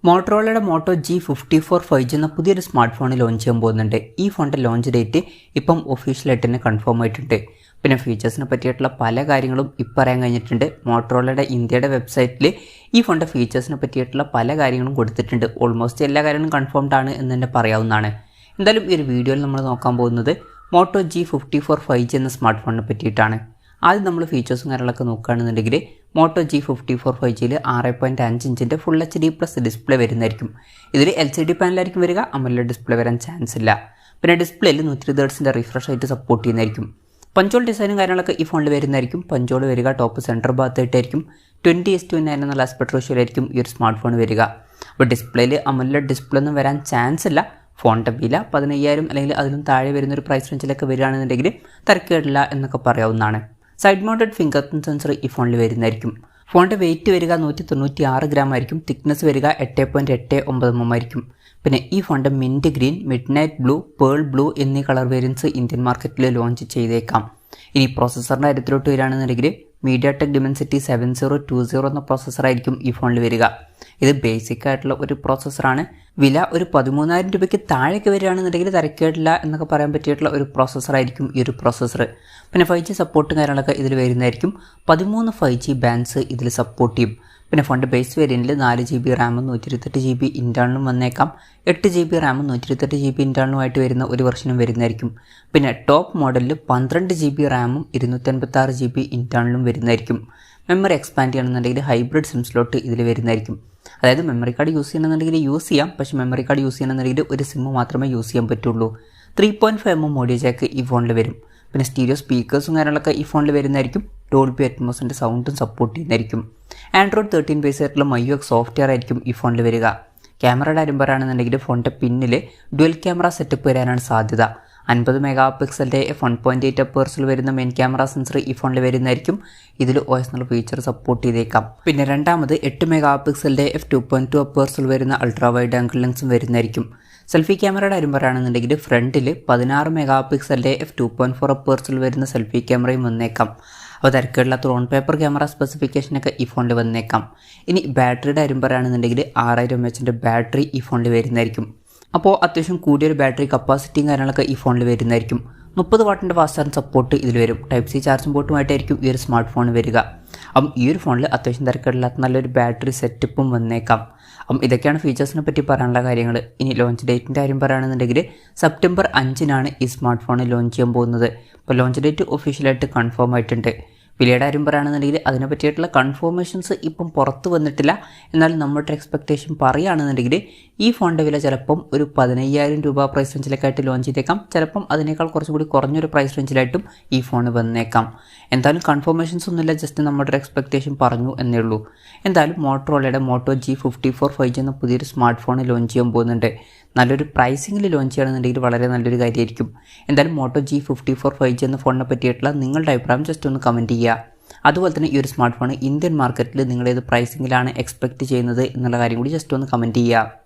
മോട്ടറോളയുടെ motto G54 5G എന്ന പുതിയൊരു smart phone launch ചെയ്യാൻ പോകുന്നുണ്ട്. ഈ ഫോണിൻ്റെ ലോഞ്ച് ഡേറ്റ് ഇപ്പം ഒഫീഷ്യലായിട്ട് തന്നെ കൺഫേം ആയിട്ടുണ്ട്. പിന്നെ ഫീച്ചേഴ്സിനെ പറ്റിയിട്ടുള്ള പല കാര്യങ്ങളും ഇപ്പം അറിയാൻ കഴിഞ്ഞിട്ടുണ്ട്. മോട്ടറോളയുടെ ഇന്ത്യയുടെ വെബ്സൈറ്റിൽ ഈ ഫോണിൻ്റെ ഫീച്ചേഴ്സിനെ പറ്റിയിട്ടുള്ള പല കാര്യങ്ങളും കൊടുത്തിട്ടുണ്ട്. ഓൾമോസ്റ്റ് എല്ലാ കാര്യങ്ങളും കൺഫേംഡ് ആണ് എന്ന് തന്നെ പറയാവുന്നതാണ്. എന്തായാലും ഈ ഒരു വീഡിയോയിൽ നമ്മൾ നോക്കാൻ പോകുന്നത് മോട്ടോ G54 5G എന്ന സ്മാർട്ട് ഫോണിനെ പറ്റിയിട്ടാണ്. ആദ്യം നമ്മൾ ഫീച്ചേഴ്സും കാര്യങ്ങളൊക്കെ നോക്കുകയാണെന്നുണ്ടെങ്കിൽ മോട്ടോ G54 5Gയിൽ 6.5 ഇഞ്ചിൻ്റെ ഫുൾ HD+ ഡിസ്പ്ലേ വരുന്നതായിരിക്കും. ഇതിൽ LCD പാനലായിരിക്കും വരിക, AMOLED ഡിസ്പ്ലേ വരാൻ ചാൻസ് ഇല്ല. പിന്നെ ഡിസ്പ്ലേയിൽ 120 Hz റിഫ്രഷ് ആയിട്ട് സപ്പോർട്ട് ചെയ്യുന്നതായിരിക്കും. പഞ്ചോൾ ഡിസൈനും കാര്യങ്ങളൊക്കെ ഈ ഫോണിൽ വരുന്നതായിരിക്കും. പഞ്ചോൾ വരിക ടോപ്പ് സെൻറ്റർ ഭാഗത്തായിട്ടായിരിക്കും. 20:9 എന്നുള്ള ആസ്പെക്ട് റേഷ്യോയിലായിരിക്കും ഈ ഒരു സ്മാർട്ട് ഫോൺ വരിക. അപ്പോൾ ഡിസ്പ്ലേയിൽ AMOLED ഡിസ്പ്ലേ ഒന്നും വരാൻ ചാൻസ് ഇല്ല. ഫോണിൻ്റെ വില 15,000 അല്ലെങ്കിൽ അതിലും താഴെ വരുന്നൊരു പ്രൈസ് റേഞ്ചിലൊക്കെ വരികയാണെന്നുണ്ടെങ്കിൽ തരക്കേടില്ല എന്നൊക്കെ പറയാവുന്നതാണ്. Side mounted finger print sensor ഈ ഫോണിൽ വരുന്നതായിരിക്കും. ഫോണിൻ്റെ വെയിറ്റ് വരിക 196 ഗ്രാം ആയിരിക്കും. തിക്നെസ് വരിക 8.89 mm ആയിരിക്കും. പിന്നെ ഈ ഫോണിൻ്റെ mint green, midnight blue, pearl blue എന്നീ കളർ വേരിയൻസ് ഇന്ത്യൻ മാർക്കറ്റിൽ ലോഞ്ച് ചെയ്തേക്കാം. ഇനി പ്രോസസ്സറിൻ്റെ കാര്യത്തിലോട്ട് വരികയാണെന്നുണ്ടെങ്കിൽ mediatek dimensity 7020 എന്ന പ്രോസസ്സറായിരിക്കും ഈ ഫോണിൽ വരിക. ഇത് ബേസിക് ആയിട്ടുള്ള ഒരു പ്രോസസ്സറാണ്. വില ഒരു 13,000 രൂപയ്ക്ക് താഴേക്ക് വരികയാണെന്നുണ്ടെങ്കിൽ തരക്കേടില്ല എന്നൊക്കെ പറയാൻ പറ്റിയിട്ടുള്ള ഒരു പ്രോസസ്സറായിരിക്കും ഈ ഒരു പ്രോസസ്സർ. പിന്നെ 5G സപ്പോർട്ടും കാര്യങ്ങളൊക്കെ ഇതിൽ വരുന്നതായിരിക്കും. 13 5G ബാൻഡ്സ് ഇതിൽ സപ്പോർട്ട് ചെയ്യും. പിന്നെ ഫോണിൻ്റെ ബേസ് വേരിയൻറ്റിൽ 4GB റാമും 128GB ഇൻറ്റേർണലും വന്നേക്കാം. 8GB റാമും 128GB ഇൻറ്റേർണലുമായിട്ട് വരുന്ന ഒരു വെർഷനും വരുന്നതായിരിക്കും. പിന്നെ ടോപ്പ് മോഡലിൽ 12GB റാമും 256GB ഇൻറ്റേർണലും വരുന്നതായിരിക്കും. മെമ്മറി എക്സ്പാൻഡ് ചെയ്യണമെന്നുണ്ടെങ്കിൽ ഹൈബ്രിഡ് സിം സ്ലോട്ട് ഇതിൽ വരുന്നതായിരിക്കും. അതായത് മെമ്മറി കാർഡ് യൂസ് ചെയ്യണമെന്നുണ്ടെങ്കിൽ യൂസ് ചെയ്യാം, പക്ഷേ മെമ്മറി കാർഡ് യൂസ് ചെയ്യണമെന്നുണ്ടെങ്കിൽ ഒരു സിം മാത്രമേ യൂസ് ചെയ്യാൻ പറ്റുള്ളൂ. 3.5mm ഓഡിയോ ജാക്ക് ഈ ഫോണിൽ വരും. പിന്നെ സ്റ്റീരിയോ സ്പീക്കേഴ്സും കാര്യങ്ങളൊക്കെ ഈ ഫോണിൽ വരുന്നതായിരിക്കും. ഡോൾബി അറ്റ്മോസിൻ്റെ സൗണ്ടും സപ്പോർട്ട് ചെയ്യുന്നതായിരിക്കും. ആൻഡ്രോയിഡ് 13 ബേസ് ആയിട്ടുള്ള MyUX സോഫ്റ്റ്വെയർ ആയിരിക്കും ഈ ഫോണിൽ വരിക. ക്യാമറയുടെ കാര്യം പറയുകയാണെന്നുണ്ടെങ്കിൽ ഫോണിൻ്റെ പിന്നിൽ ഡ്യുവൽ ക്യാമറ സെറ്റപ്പ് വരാനാണ് സാധ്യത. 50 മെഗാപിക്സലിൻ്റെ f1.8 അപ്പേഴ്സിൽ വരുന്ന മെയിൻ ക്യാമറ സെൻസർ ഈ ഫോണിൽ വരുന്നതായിരിക്കും. ഇതിൽ OS എന്നുള്ള ഫീച്ചർ സപ്പോർട്ട് ചെയ്തേക്കാം. പിന്നെ രണ്ടാമത് 8 മെഗാപിക്സലിൻ്റെ f2.2 അപ്പേഴ്സിൽ വരുന്ന അൾട്രാ വൈഡ് ആംഗിൾ ലെൻസും വരുന്നതായിരിക്കും. സെൽഫി ക്യാമറയുടെ കാര്യം പറയുകയാണെന്നുണ്ടെങ്കിൽ ഫ്രണ്ടിൽ 16 മെഗാപിക്സലിൻ്റെ f2.4 അപ്പേഴ്സിൽ വരുന്ന സെൽഫി ക്യാമറയും വന്നേക്കാം. അപ്പോൾ തിരക്കേടില്ലാത്ത ഓൺ പേപ്പർ ക്യാമറ സ്പെസിഫിക്കേഷനൊക്കെ ഈ ഫോണിൽ വന്നേക്കാം. ഇനി ബാറ്ററിയുടെ കാര്യം പറയുകയാണെന്നുണ്ടെങ്കിൽ 6000 mAh ബാറ്ററി ഈ ഫോണിൽ വരുന്നതായിരിക്കും. അപ്പോൾ അത്യാവശ്യം കൂടിയൊരു ബാറ്ററി കപ്പാസിറ്റിയും കാര്യങ്ങളൊക്കെ ഈ ഫോണിൽ വരുന്നതായിരിക്കും. 30 വാട്ടിൻ്റെ ഫാസ്റ്റ് ചാർജ് സപ്പോർട്ട് ഇതിൽ വരും. Type-C ചാർജിംഗ് പോർട്ടുമായിട്ടായിരിക്കും ഈ ഒരു സ്മാർട്ട് ഫോൺ വരിക. അപ്പം ഈ ഒരു ഫോണിൽ അത്യാവശ്യം തിരക്കേടില്ലാത്ത നല്ലൊരു ബാറ്ററി സെറ്റപ്പും വന്നേക്കാം. അപ്പം ഇതൊക്കെയാണ് ഫീച്ചേഴ്സിനെ പറ്റി പറയാനുള്ള കാര്യങ്ങൾ. ഇനി ലോഞ്ച് ഡേറ്റിൻ്റെ കാര്യം പറയുകയാണെന്നുണ്ടെങ്കിൽ സെപ്റ്റംബർ 5 ഈ സ്മാർട്ട് ഫോൺ ലോഞ്ച് ചെയ്യാൻ പോകുന്നത്. അപ്പോൾ ലോഞ്ച് ഡേറ്റ് ഒഫീഷ്യലായിട്ട് കൺഫേം ആയിട്ടുണ്ട്. വിലയുടെ കാര്യം പറയുകയാണെന്നുണ്ടെങ്കിൽ അതിനെ പറ്റിയിട്ടുള്ള കൺഫർമേഷൻസ് ഇപ്പം പുറത്ത് വന്നിട്ടില്ല. എന്നാൽ നമ്മുടെ എക്സ്പെക്റ്റേഷൻ പറയുകയാണെന്നുണ്ടെങ്കിൽ ഈ ഫോണിൻ്റെ വില ചിലപ്പം ഒരു 15,000 രൂപ പ്രൈസ് റേഞ്ചിലേക്കായിട്ട് ലോഞ്ച് ചെയ്തേക്കാം. ചിലപ്പം അതിനേക്കാൾ കുറച്ചുകൂടി കുറഞ്ഞൊരു പ്രൈസ് റേഞ്ചിലായിട്ടും ഈ ഫോൺ വന്നേക്കാം. എന്തായാലും കൺഫർമേഷൻസ് ഒന്നുമില്ല, ജസ്റ്റ് നമ്മുടെ എക്സ്പെക്റ്റേഷൻ പറഞ്ഞു എന്നേ ഉള്ളൂ. എന്തായാലും മോട്ടറോളയുടെ മോട്ടോ G54 5G എന്ന പുതിയൊരു സ്മാർട്ട് ഫോൺ ലോഞ്ച് ചെയ്യാൻ പോകുന്നുണ്ട്. നല്ലൊരു പ്രൈസിങ്ങിൽ ലോഞ്ച് ചെയ്യണമെന്നുണ്ടെങ്കിൽ വളരെ നല്ലൊരു കാര്യമായിരിക്കും. എന്തായാലും മോട്ടോ G54 5G എന്ന ഫോണിനെ പറ്റിയിട്ടുള്ള നിങ്ങളുടെ അഭിപ്രായം ജസ്റ്റ് ഒന്ന് കമൻറ്റ് ചെയ്യുക. അതുപോലെ തന്നെ ഈ ഒരു സ്മാർട്ട് ഫോൺ ഇന്ത്യൻ മാർക്കറ്റിൽ നിങ്ങളേത് പ്രൈസിങ്ങിലാണ് എക്സ്പെക്റ്റ് ചെയ്യുന്നത് എന്നുള്ള കാര്യം കൂടി ജസ്റ്റ് ഒന്ന് കമൻറ്റ് ചെയ്യുക.